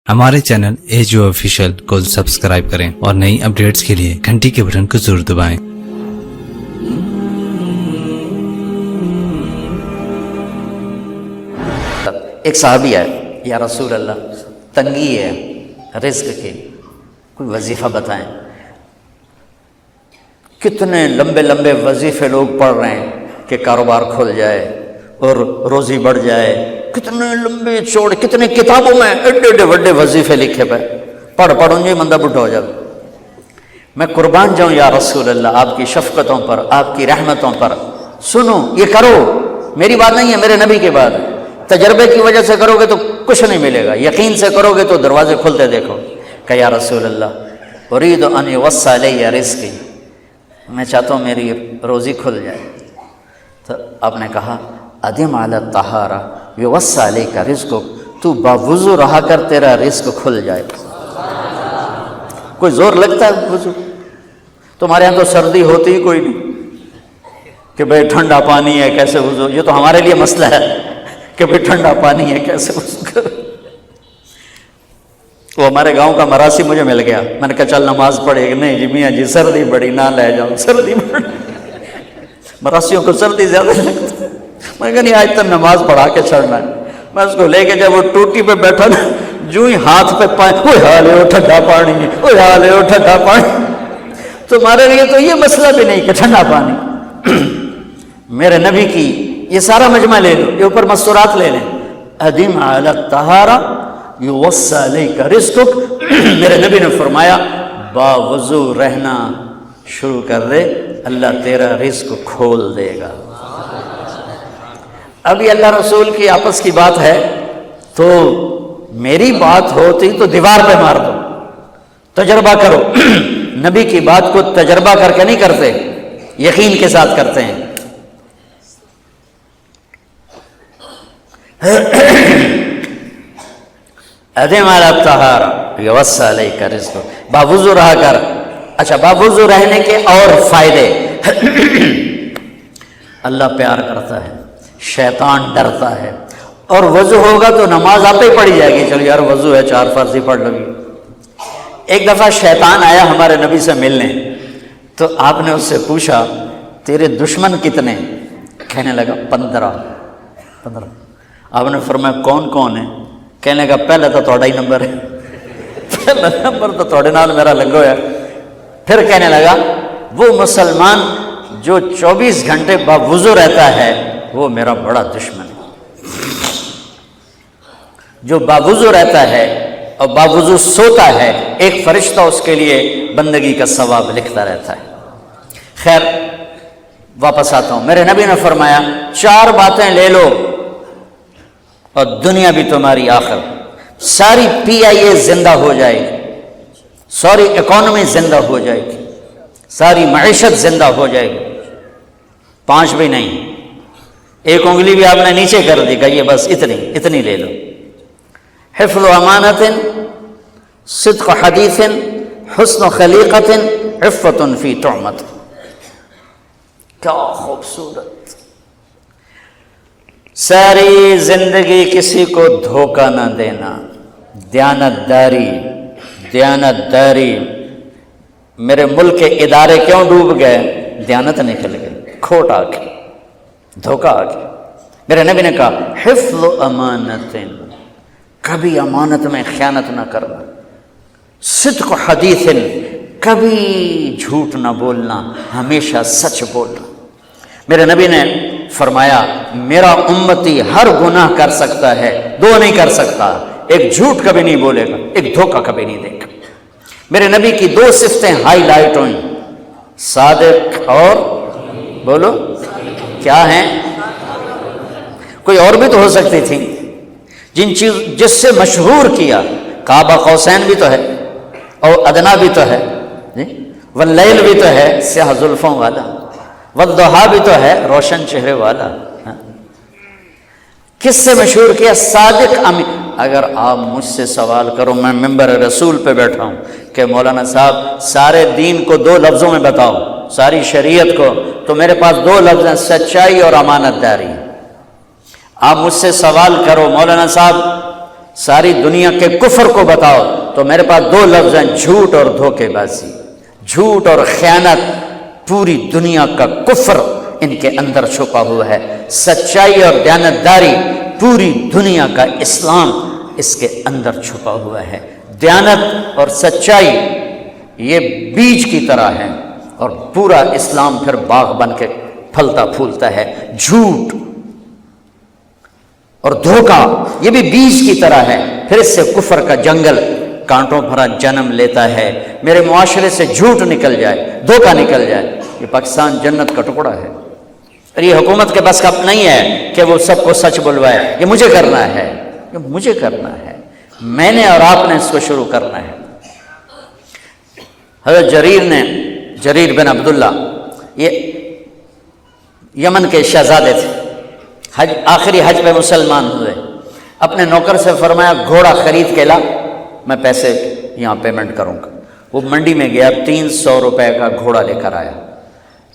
ہمارے channel AGO official کو subscribe کریں اور نئی اپڈیٹس کے لیے گھنٹی کے بٹن کو ضرور دبائیں۔ ایک صحابی ہے، یا رسول اللہ تنگی ہے رزق کی، کوئی وظیفہ بتائیں۔ کتنے لمبے لمبے وظیفے لوگ پڑھ رہے ہیں کہ کاروبار کھل جائے اور روزی بڑھ جائے، کتنے لمبے چوڑے، کتنے کتابوں میں ایڈے ایڈے بڑے وظیفے لکھے پہ، پڑھوں گے مندہ بڈھا ہو جائے۔ میں قربان جاؤں یا رسول اللہ آپ کی شفقتوں پر، آپ کی رحمتوں پر، سنو یہ کرو، میری بات نہیں ہے، میرے نبی کی بات ہے۔ تجربے کی وجہ سے کرو گے تو کچھ نہیں ملے گا، یقین سے کرو گے تو دروازے کھلتے دیکھو۔ کہ یا رسول اللہ ارید ان یوسع علی رزقی، میں چاہتا ہوں میری روزی کھل جائے۔ تو آپ نے کہا ادم علی الطہارہ یوسع علیک رزقک، تو باوضو رہا کر تیرا رزق کھل جائے۔ کوئی زور لگتا ہے وضو؟ تمہارے یہاں تو سردی ہوتی ہی کوئی نہیں کہ بھئی ٹھنڈا پانی ہے کیسے وضو، یہ تو ہمارے لیے مسئلہ ہے کہ بھئی ٹھنڈا پانی ہے کیسے وضو کرو۔ وہ ہمارے گاؤں کا مراسی مجھے مل گیا، میں نے کہا چل نماز پڑھے گا، نہیں جی میاں جی سردی بڑی نہ لے جاؤں، سردی بڑی، مراسیوں کو سردی زیادہ لگتی ہے۔ میں نے کہا نہیں آج تک نماز پڑھا کے چھڑنا ہے۔ میں اس کو لے کے جب وہ ٹوٹی پہ بیٹھا نا، جو ہی ہاتھ پہ پانی، اوہ حالے وہ ٹھنڈا پانی ہے، اوہ حالے وہ ٹھنڈا پانی۔ تمہارے لیے تو یہ مسئلہ بھی نہیں کہ ٹھنڈا پانی۔ میرے نبی کی یہ سارا مجمع لے لو، یہ اوپر مستورات لے لیں، ادم علی الطہارہ یوسع علیک رزقک۔ میرے نبی نے فرمایا باوضو رہنا شروع کر دے، اللہ تیرا رزق کھول دے گا۔ ابھی اللہ رسول کی آپس کی بات ہے تو میری بات ہوتی تو دیوار پہ مار دو، تجربہ کرو۔ نبی کی بات کو تجربہ کر کے نہیں کرتے، یقین کے ساتھ کرتے ہیں۔ ادم علی الطہارہ یوسع علیک رزقک، باوضو رہا کر۔ اچھا باوضو رہنے کے اور فائدے، اللہ پیار کرتا ہے، شیطان ڈرتا ہے، اور وضو ہوگا تو نماز آپ ہی پڑھی جائے گی، چلو یار وضو ہے 4 فرض ہی پڑھ لو گی۔ ایک دفعہ شیطان آیا ہمارے نبی سے ملنے، تو آپ نے اس سے پوچھا تیرے دشمن کتنے؟ کہنے لگا 15۔ آپ نے فرمایا کون کون ہے؟ کہنے لگا پہلے تو تھوڑا ہی نمبر ہے، پہلا نمبر تو تھوڑے نال میرا لگو ہے۔ پھر کہنے لگا وہ مسلمان جو 24 گھنٹے باوضو رہتا ہے وہ میرا بڑا دشمن ہے۔ جو باوضو رہتا ہے اور باوضو سوتا ہے، ایک فرشتہ اس کے لیے بندگی کا ثواب لکھتا رہتا ہے۔ خیر واپس آتا ہوں، میرے نبی نے فرمایا 4 باتیں لے لو اور دنیا بھی تمہاری آخر، ساری PIA زندہ ہو جائے گی، ساری اکانومی زندہ ہو جائے گی، ساری معیشت زندہ ہو جائے گی۔ 5 بھی نہیں، ایک انگلی بھی آپ نے نیچے کر دی، کہ یہ بس اتنی لے لو۔ حفظ امانت، صدق حدیث، حسن خلیقت، عفت فی طعمت۔ کیا خوبصورت! ساری زندگی کسی کو دھوکہ نہ دینا، دیانت داری۔ میرے ملک کے ادارے کیوں ڈوب گئے؟ دیانت نکل گئی، کھوٹ آ گئی، دھوکہ آ گیا۔ میرے نبی نے کہا حفظ امانت، کبھی امانت میں خیانت نہ کرنا، صدق حدیث، کبھی جھوٹ نہ بولنا، ہمیشہ سچ بولنا۔ میرے نبی نے فرمایا میرا امتی ہر گناہ کر سکتا ہے، 2 نہیں کر سکتا، ایک جھوٹ کبھی نہیں بولے گا، ایک دھوکہ کبھی نہیں دے گا۔ میرے نبی کی 2 صفتیں ہائی لائٹ ہوئیں، صادق اور بولو کیا ہیں؟ کوئی اور بھی تو ہو سکتی تھی، جس سے مشہور کیا، کعبہ قوسین بھی تو ہے اور ادنا بھی تو ہے، واللیل بھی تو ہے سیاہ زلفوں والا، والضحیٰ بھی تو ہے روشن چہرے والا۔ کس سے مشہور کیا؟ صادق امین۔ اگر آپ مجھ سے سوال کرو، میں ممبر رسول پہ بیٹھا ہوں کہ مولانا صاحب سارے دین کو 2 لفظوں میں بتاؤ، ساری شریعت کو، تو میرے پاس 2 لفظ ہیں، سچائی اور امانت داری۔ آپ مجھ سے سوال کرو مولانا صاحب ساری دنیا کے کفر کو بتاؤ تو میرے پاس دو لفظ ہیں، جھوٹ اور دھوکے بازی۔ جھوٹ اور خیانت، پوری دنیا کا کفر ان کے اندر چھپا ہوا ہے۔ سچائی اور دیانتداری، پوری دنیا کا اسلام اس کے اندر چھپا ہوا ہے۔ دیانت اور سچائی یہ بیج کی طرح ہے اور پورا اسلام پھر باغ بن کے پھلتا پھولتا ہے۔ جھوٹ اور دھوکہ یہ بھی بیج کی طرح ہے، پھر اس سے کفر کا جنگل کانٹوں بھرا جنم لیتا ہے۔ میرے معاشرے سے جھوٹ نکل جائے، دھوکہ نکل جائے، یہ پاکستان جنت کا ٹکڑا ہے۔ اور یہ حکومت کے بس کا نہیں ہے کہ وہ سب کو سچ بلوائے، یہ مجھے کرنا ہے، یہ مجھے کرنا ہے، میں نے اور آپ نے اس کو شروع کرنا ہے۔ حضرت جریر بن عبداللہ یہ یمن کے شہزادے تھے، آخری حج پہ مسلمان ہوئے۔ اپنے نوکر سے فرمایا گھوڑا خرید کے لا، میں پیسے یہاں پیمنٹ کروں گا۔ وہ منڈی میں گیا، 300 روپے کا گھوڑا لے کر آیا۔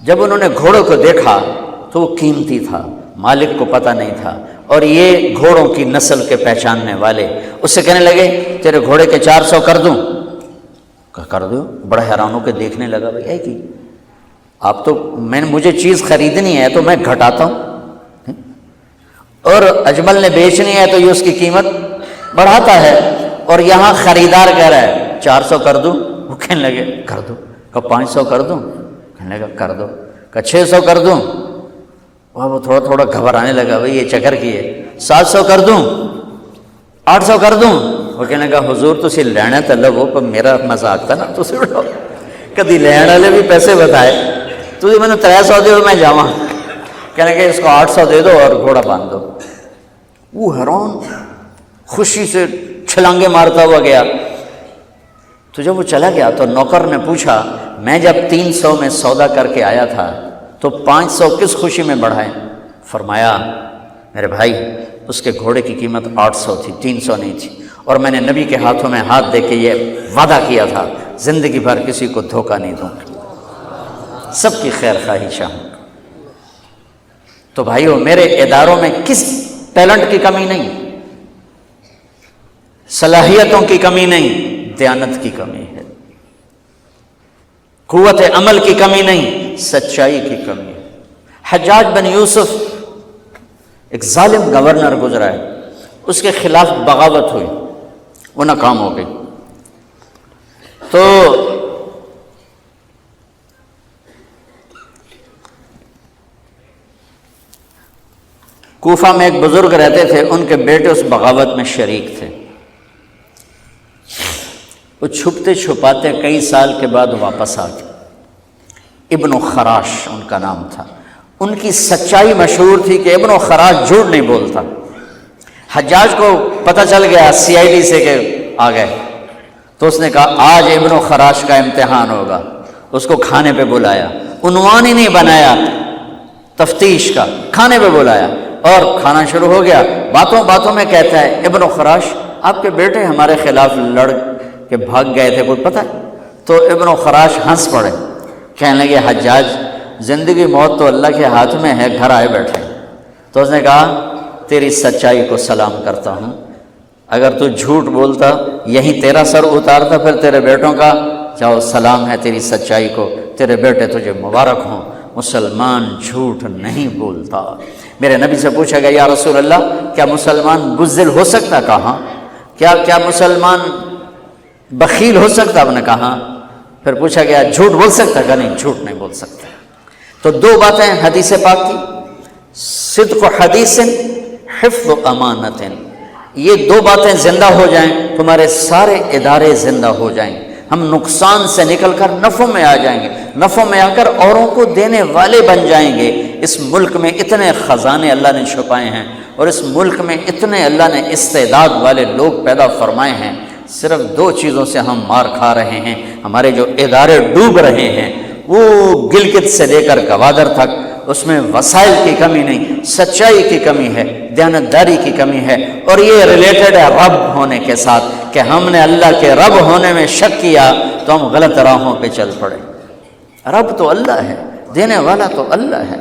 جب انہوں نے گھوڑوں کو دیکھا تو وہ قیمتی تھا، مالک کو پتہ نہیں تھا، اور یہ گھوڑوں کی نسل کے پہچاننے والے اس سے کہنے لگے تیرے گھوڑے کے 400 کر دوں؟ کہا کر دو۔ بڑا حیران ہو کے دیکھنے لگا، بھائی کی آپ تو مجھے چیز خریدنی ہے تو میں گھٹاتا ہوں، اور اجمل نے بیچنی ہے تو یہ اس کی قیمت بڑھاتا ہے، اور یہاں خریدار کہہ رہا ہے 400 کر دوں؟ وہ کہنے لگے کر دو۔ کہا 500 کر دوں؟ کہنے لگا کر دو۔ کہا 600 کر دوں؟ وہ تھوڑا تھوڑا گھبرانے لگا، بھائی یہ چکر کی ہے۔ 700 کر دوں؟ 800 کر دوں؟ وہ کہنے لگا حضور تسی لینا تو لو، پر میرا مذاق تھا نا، تسی اٹھو کدی لین والے بھی پیسے بتائے، تسی میں نے 300 دے میں جاواں۔ کہنے کہ اس کو 800 دے دو اور گھوڑا باندھ دو۔ وہ حیران خوشی سے چھلانگے مارتا ہوا گیا۔ تو جب وہ چلا گیا تو نوکر نے پوچھا میں جب 300 میں سودا کر کے آیا تھا تو 500 کس خوشی میں بڑھائیں؟ فرمایا میرے بھائی اس کے گھوڑے کی قیمت 800 تھی، 300 نہیں تھی، اور میں نے نبی کے ہاتھوں میں ہاتھ دے کے یہ وعدہ کیا تھا زندگی بھر کسی کو دھوکہ نہیں دوں گا، سب کی خیر خواہی چاہوں۔ تو بھائیو میرے اداروں میں کس ٹیلنٹ کی کمی نہیں، صلاحیتوں کی کمی نہیں، دیانت کی کمی ہے، قوت عمل کی کمی نہیں، سچائی کی کمی ہے۔ حجاج بن یوسف ایک ظالم گورنر گزرا ہے، اس کے خلاف بغاوت ہوئی، وہ ناکام ہو گئی۔ تو کوفہ میں ایک بزرگ رہتے تھے، ان کے بیٹے اس بغاوت میں شریک تھے۔ وہ چھپتے چھپاتے کئی سال کے بعد واپس آ گئے۔ ابن خراش ان کا نام تھا۔ ان کی سچائی مشہور تھی کہ ابن خراش جھوٹ نہیں بولتا۔ حجاج کو پتہ چل گیا CID سے کہ آ گئے، تو اس نے کہا آج ابن خراش کا امتحان ہوگا۔ اس کو کھانے پہ بلایا، عنوان ہی نہیں بنایا تفتیش کا، کھانے پہ بلایا اور کھانا شروع ہو گیا۔ باتوں باتوں میں کہتا ہے ابن خراش آپ کے بیٹے ہمارے خلاف لڑ کے بھاگ گئے تھے، کوئی پتہ ہے؟ تو ابن خراش ہنس پڑے، کہنے لگے حجاج زندگی موت تو اللہ کے ہاتھ میں ہے، گھر آئے بیٹھے۔ تو اس نے کہا تیری سچائی کو سلام کرتا ہوں، اگر تو جھوٹ بولتا یہیں تیرا سر اتارتا، پھر تیرے بیٹوں کا جاؤ سلام ہے تیری سچائی کو، تیرے بیٹے تجھے مبارک ہوں، مسلمان جھوٹ نہیں بولتا۔ میرے نبی سے پوچھا گیا یا رسول اللہ کیا مسلمان بزدل ہو سکتا؟ کہا کیا مسلمان بخیل ہو سکتا؟ آپ نے کہا۔ پھر پوچھا گیا جھوٹ بول سکتا؟ کہ نہیں، جھوٹ نہیں بول سکتا۔ تو دو باتیں حدیث پاک کی، صدق حدیث، حفظ امانت، یہ دو باتیں زندہ ہو جائیں تمہارے سارے ادارے زندہ ہو جائیں، ہم نقصان سے نکل کر نفع میں آ جائیں گے، نفع میں آ کر اوروں کو دینے والے بن جائیں گے۔ اس ملک میں اتنے خزانے اللہ نے چھپائے ہیں، اور اس ملک میں اتنے اللہ نے استعداد والے لوگ پیدا فرمائے ہیں، صرف دو چیزوں سے ہم مار کھا رہے ہیں، ہمارے جو ادارے ڈوب رہے ہیں، وہ گلگت سے لے کر گوادر تک، اس میں وسائل کی کمی نہیں، سچائی کی کمی ہے، دیانتداری کی کمی ہے، اور یہ ریلیٹڈ ہے رب ہونے کے ساتھ، کہ ہم نے اللہ کے رب ہونے میں شک کیا تو ہم غلط راہوں پہ چل پڑے۔ رب تو اللہ ہے، دینے والا تو اللہ ہے،